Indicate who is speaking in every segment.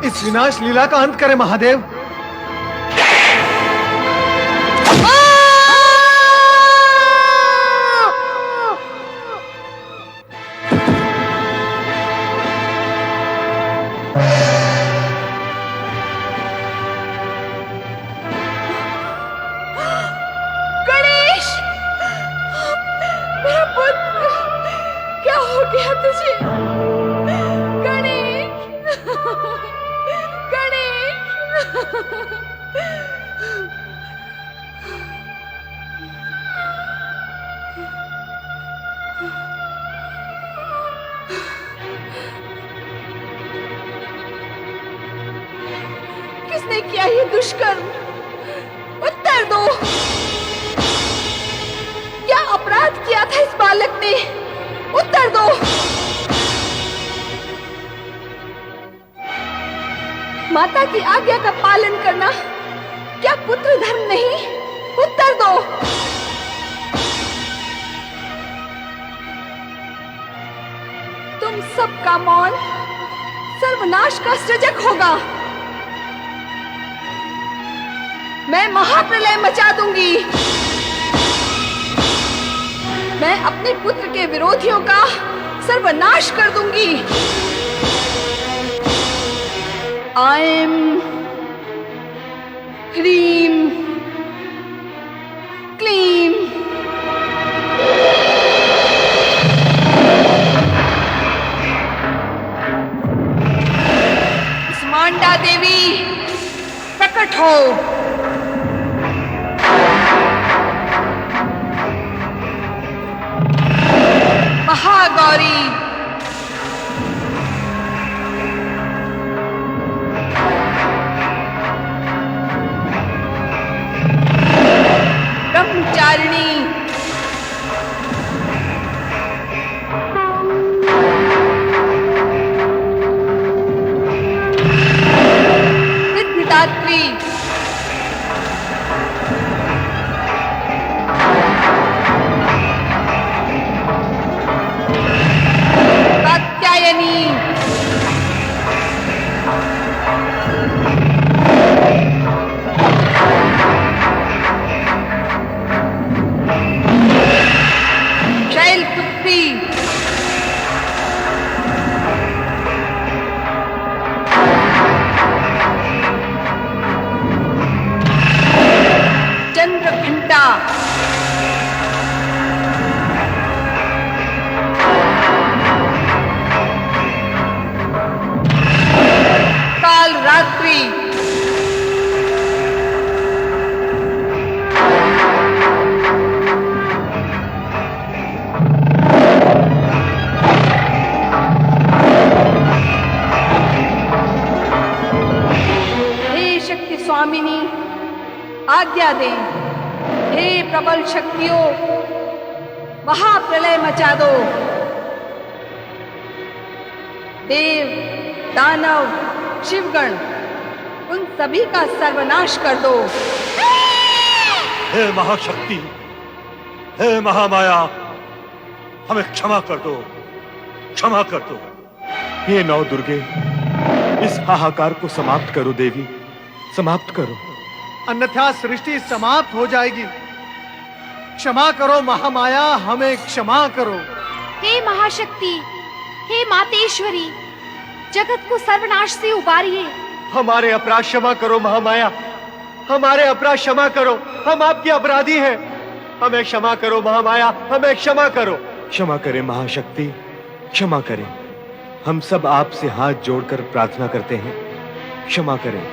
Speaker 1: इस विनाश लीला का अंत करे महादेव।
Speaker 2: गणेश, मेरा पुत्र, क्या हो गया तुझे? गणेश, गणेश। किसने किया ये दुष्कर्म? उत्तर दो। क्या अपराध किया था इस बालक ने? उत्तर दो। माता की आज्ञा का पालन करना क्या पुत्र धर्म नहीं? उत्तर दो। तुम सबका मौन सर्वनाश का सृजक होगा। मैं महाप्रलय मचा दूंगी। मैं अपने पुत्र के विरोधियों का सर्वनाश कर दूंगी। ऐं ह्रीं क्लीं। कुष्मांडा देवी प्रकट हो। महागौरी, ब्रह्मचारिणी, सिद्धिदात्री, कात्यायनी, शैलपुत्री, चंद्रघंटा, कालरात्रि, हे शक्ति स्वामिनी, आज्ञा दें। हे प्रबल शक्तियों, महाप्रलय मचा दो। देव, दानव, शिवगण, उन सभी का सर्वनाश कर दो।
Speaker 3: हे महाशक्ति, हे महामाया, हमें क्षमा कर दो, क्षमा कर दो।
Speaker 4: हे नौ दुर्गे, इस हाहाकार को समाप्त करो देवी, समाप्त करो।
Speaker 1: अन्यथा सृष्टि समाप्त हो जाएगी। क्षमा करो महामाया, हमें क्षमा करो।
Speaker 5: हे महाशक्ति, हे मातेश्वरी, जगत को सर्वनाश से उबारिए।
Speaker 1: हमारे अपराध क्षमा करो महामाया, हमारे अपराध क्षमा करो। हम आपके अपराधी हैं, हमें क्षमा करो महामाया, हमें क्षमा करो।
Speaker 4: क्षमा करें महाशक्ति, क्षमा करें। हम सब आपसे हाथ जोड़कर प्रार्थना करते हैं, क्षमा करें।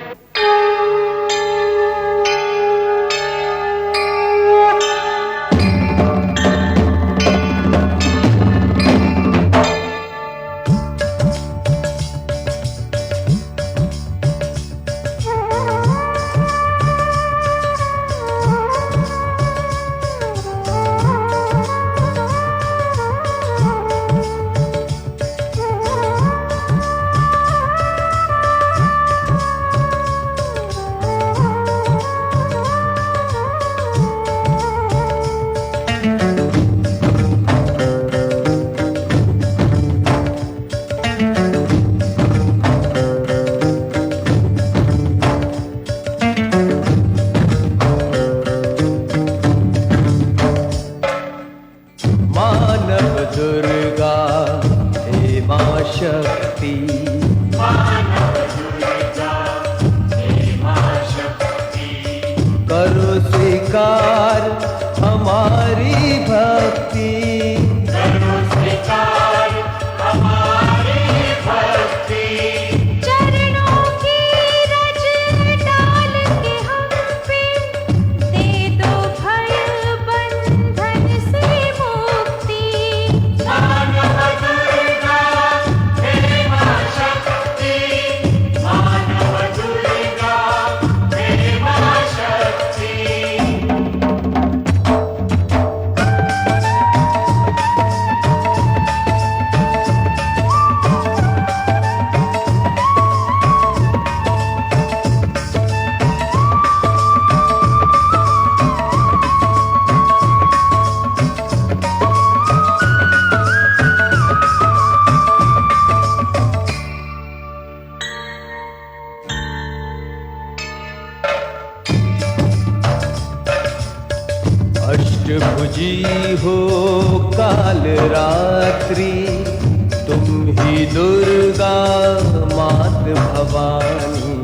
Speaker 6: अष्टभुजी हो काल रात्रि, तुम ही दुर्गा मात भवानी।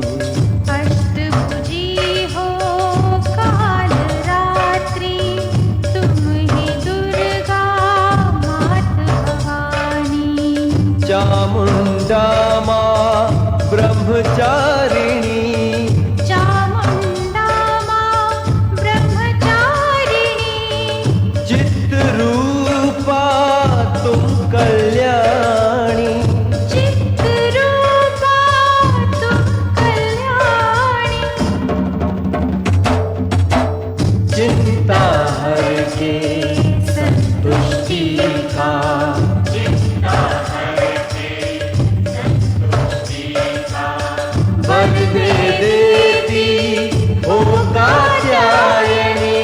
Speaker 5: अष्टभुजी हो काल रात्रि, तुम ही दुर्गा मात भवानी।
Speaker 6: चामुंडा माँ ब्रह्मचारिणी,
Speaker 5: चामुंडा माँ ब्रह्मचारिणी।
Speaker 6: चित्रूपा तुम कल्याणी,
Speaker 5: चित्रूपा तुम कल्याणी।
Speaker 6: चिंता हर के संतुष्टि का, वर दे देती हो कात्यायनी।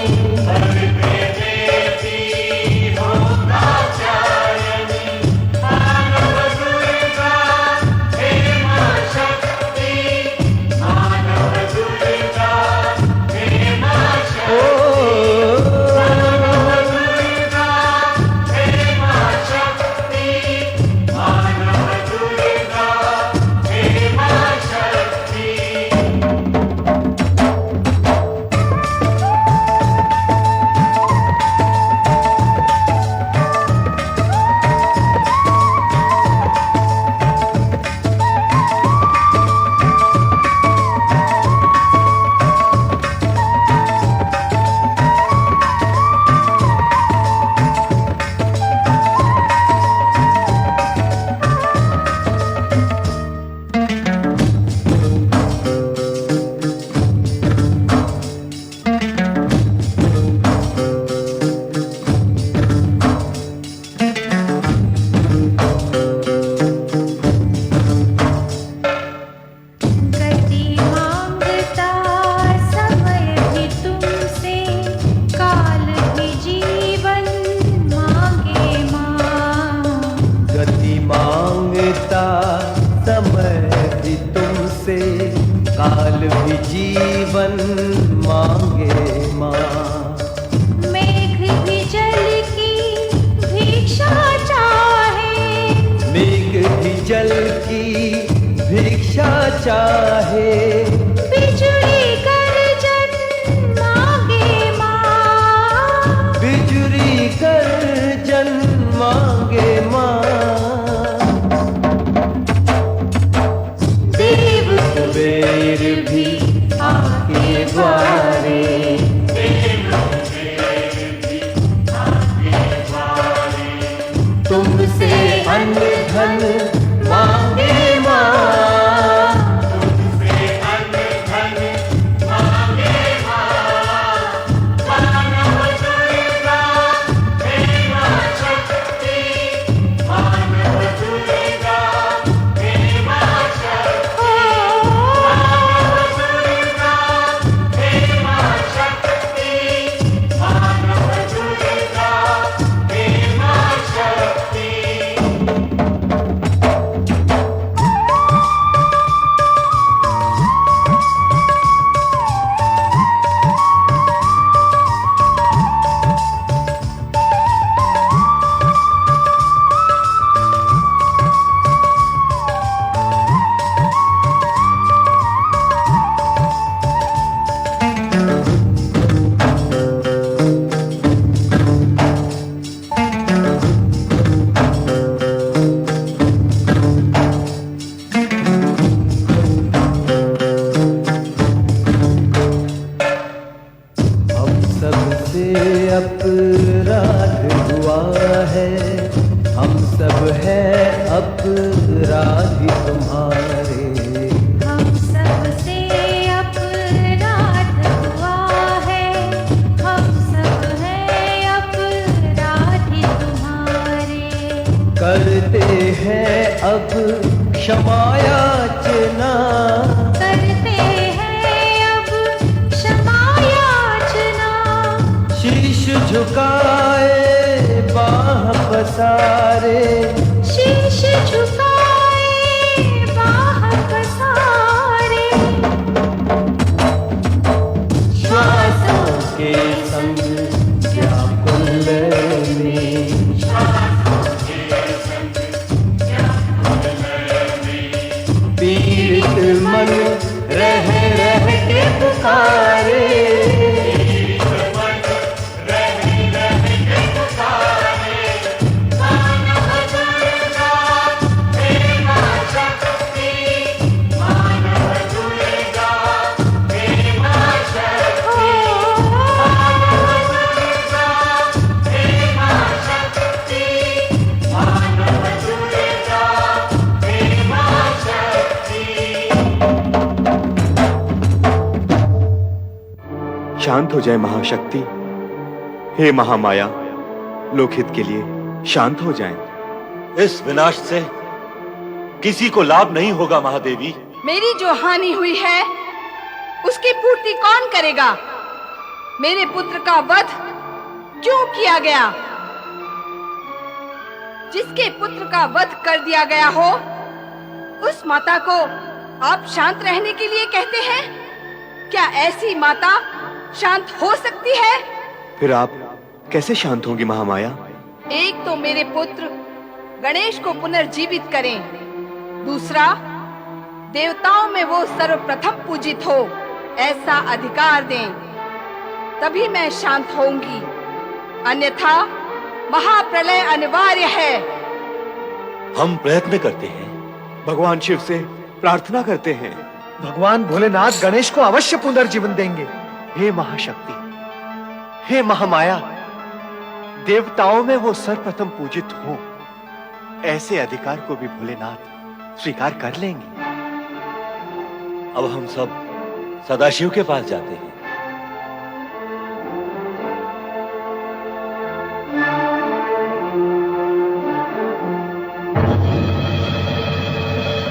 Speaker 6: काल भी जीवन मांगे माँ।
Speaker 5: मेघ भी जल की भिक्षा चाहे,
Speaker 6: मेघ भी जल की भिक्षा चाहे।
Speaker 5: बिजुली गर्जन मांगे माँ,
Speaker 6: बिजुली गर्जन मांगे माँ। कुबेर भी आपके द्वारे, तुमसे अन्न धन मांगे माँ, तुमसे मन रह रह के पुकारे।
Speaker 4: शांत हो जाए महाशक्ति। हे महामाया, लोकहित के लिए शांत हो जाएं।
Speaker 3: इस विनाश से किसी को लाभ नहीं होगा महादेवी।
Speaker 2: मेरी जो हानि हुई है उसकी पूर्ति कौन करेगा? मेरे पुत्र का वध क्यों किया गया? जिसके पुत्र का वध कर दिया गया हो उस माता को आप शांत रहने के लिए कहते हैं? क्या ऐसी माता शांत हो सकती है?
Speaker 4: फिर आप कैसे शांत होंगी महामाया?
Speaker 2: एक तो मेरे पुत्र गणेश को पुनर्जीवित करें, दूसरा देवताओं में वो सर्वप्रथम पूजित हो ऐसा अधिकार दें, तभी मैं शांत होऊंगी, अन्यथा महाप्रलय अनिवार्य है।
Speaker 3: हम प्रयत्न करते हैं,
Speaker 4: भगवान शिव से प्रार्थना करते हैं।
Speaker 1: भगवान भोलेनाथ गणेश को अवश्य पुनर्जीवन देंगे। हे महाशक्ति, हे महामाया, देवताओं में वो सर्वप्रथम पूजित हो ऐसे अधिकार को भी भोलेनाथ स्वीकार कर लेंगे।
Speaker 3: अब हम सब सदाशिव के पास जाते हैं।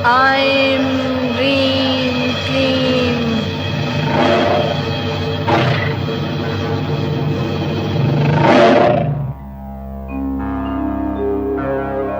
Speaker 2: आए